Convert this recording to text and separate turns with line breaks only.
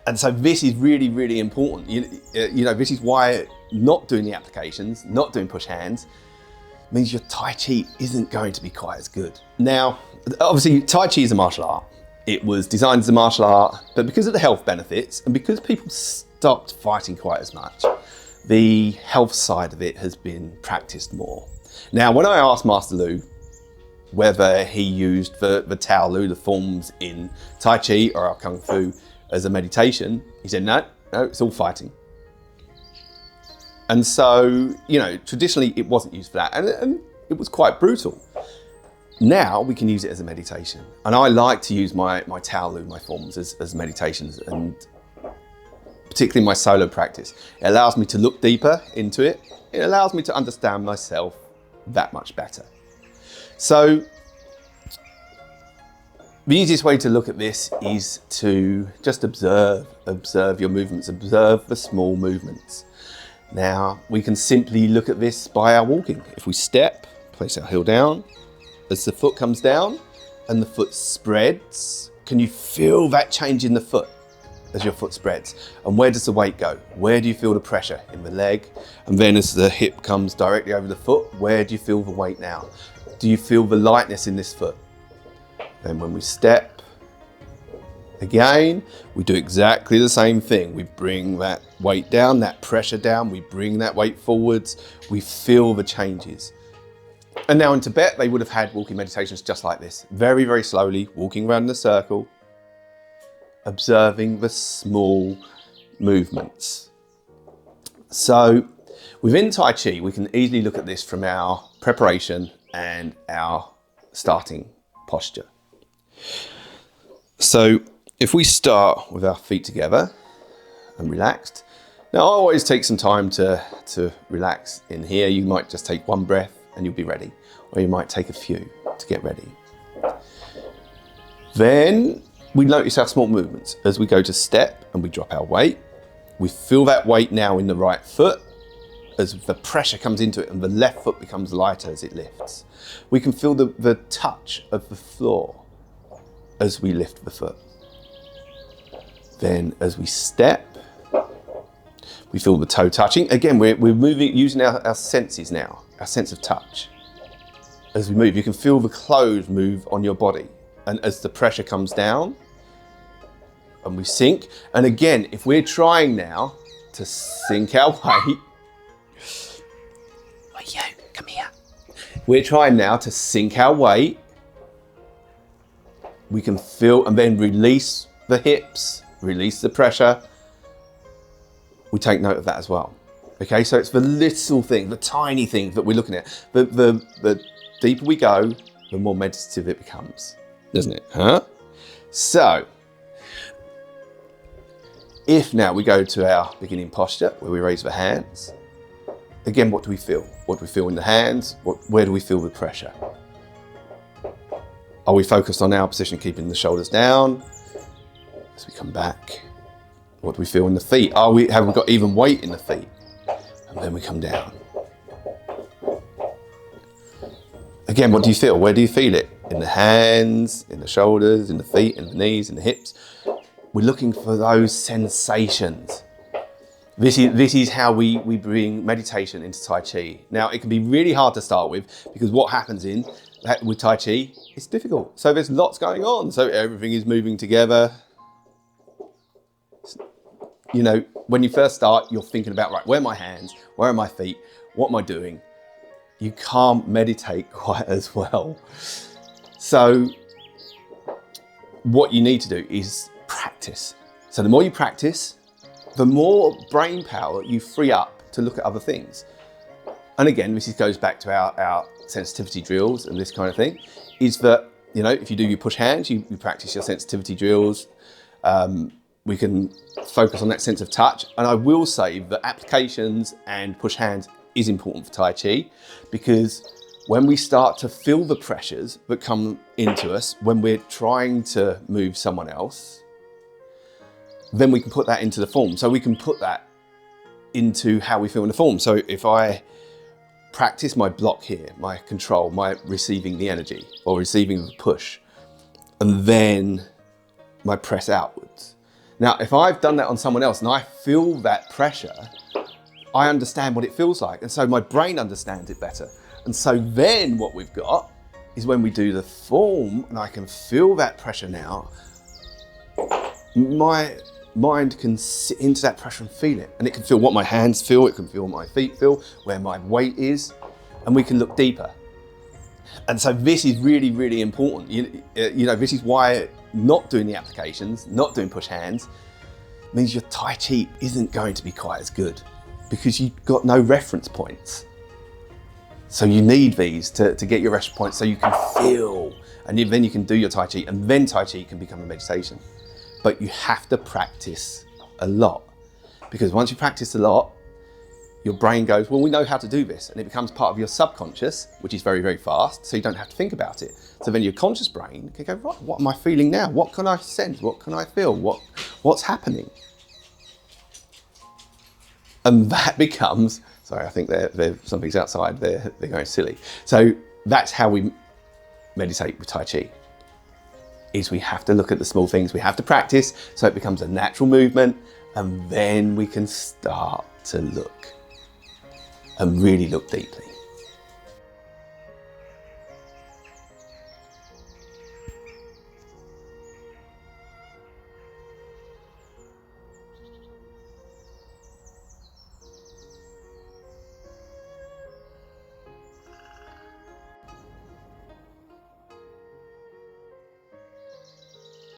And so this is really, really important. You know, this is why not doing the applications, not doing push hands, means your Tai Chi isn't going to be quite as good. Now, obviously, Tai Chi is a martial art. It was designed as a martial art, but because of the health benefits and because people stopped fighting quite as much, the health side of it has been practiced more. Now, when I asked Master Lu whether he used the Tao Lu, the forms in Tai Chi or Kung Fu as a meditation, he said, no, it's all fighting. And so, you know, traditionally it wasn't used for that, and it was quite brutal. Now we can use it as a meditation. And I like to use my Tao Lu, my forms, as meditations, and particularly my solo practice. It allows me to look deeper into it. It allows me to understand myself that much better. So the easiest way to look at this is to just observe your movements, observe the small movements. Now, we can simply look at this by our walking. If we step, place our heel down, as the foot comes down and the foot spreads, can you feel that change in the foot as your foot spreads? And where does the weight go? Where do you feel the pressure? In the leg. And then as the hip comes directly over the foot, where do you feel the weight now? Do you feel the lightness in this foot? Then when we step, again, we do exactly the same thing. We bring that weight down, that pressure down, we bring that weight forwards, we feel the changes. And now in Tibet, they would have had walking meditations just like this. Very, very slowly, walking around in a circle, observing the small movements. So within Tai Chi, we can easily look at this from our preparation and our starting posture. So if we start with our feet together and relaxed, now I always take some time to relax in here. You might just take one breath and you'll be ready, or you might take a few to get ready. Then we notice our small movements as we go to step and we drop our weight. We feel that weight now in the right foot as the pressure comes into it and the left foot becomes lighter as it lifts. We can feel the touch of the floor as we lift the foot. Then as we step, we feel the toe touching. Again, we're moving, using our senses now, our sense of touch. As we move, you can feel the clothes move on your body. And as the pressure comes down and we sink, and again, if we're trying now to sink our weight, oh, you, come here. We're trying now to sink our weight. We can feel and then release the hips, release the pressure. We take note of that as well. Okay, so it's the little thing, the tiny things that we're looking at. The deeper we go, the more meditative it becomes, doesn't it? Huh? So, if now we go to our beginning posture where we raise the hands, again, what do we feel? What do we feel in the hands? Where do we feel the pressure? Are we focused on our position, keeping the shoulders down? As we come back, what do we feel in the feet? Have we got even weight in the feet? And then we come down. Again, what do you feel? Where do you feel it? In the hands, in the shoulders, in the feet, in the knees, in the hips. We're looking for those sensations. This is how we bring meditation into Tai Chi. Now, it can be really hard to start with because what happens with Tai Chi, it's difficult. So there's lots going on. So everything is moving together. You know, when you first start, you're thinking about, right, where are my hands? Where are my feet? What am I doing? You can't meditate quite as well. So what you need to do is practice. So the more you practice, the more brain power you free up to look at other things. And again, this goes back to our sensitivity drills and this kind of thing, is that, you know, if you do your push hands, you practice your sensitivity drills. We can focus on that sense of touch. And I will say that applications and push hands is important for Tai Chi, because when we start to feel the pressures that come into us when we're trying to move someone else, then we can put that into the form. So we can put that into how we feel in the form. So if I practice my block here, my control, my receiving the energy or receiving the push, and then my press outwards, Now, if I've done that on someone else and I feel that pressure, I understand what it feels like. And so my brain understands it better. And so then what we've got is when we do the form and I can feel that pressure now, my mind can sit into that pressure and feel it. And it can feel what my hands feel, it can feel what my feet feel, where my weight is, and we can look deeper. And so this is really, really important. You know, this is why not doing the applications, not doing push hands, means your Tai Chi isn't going to be quite as good because you've got no reference points. So you need these to get your reference points so you can feel, and then you can do your Tai Chi, and then Tai Chi can become a meditation. But you have to practice a lot, because once you practice a lot, your brain goes, well, we know how to do this. And it becomes part of your subconscious, which is very, very fast. So you don't have to think about it. So then your conscious brain can go, right, what am I feeling now? What can I sense? What can I feel? What's happening? And that becomes, sorry, I think something's outside, they're going silly. So that's how we meditate with Tai Chi, is we have to look at the small things. We have to practice so it becomes a natural movement, and then we can start to look and really look deeply.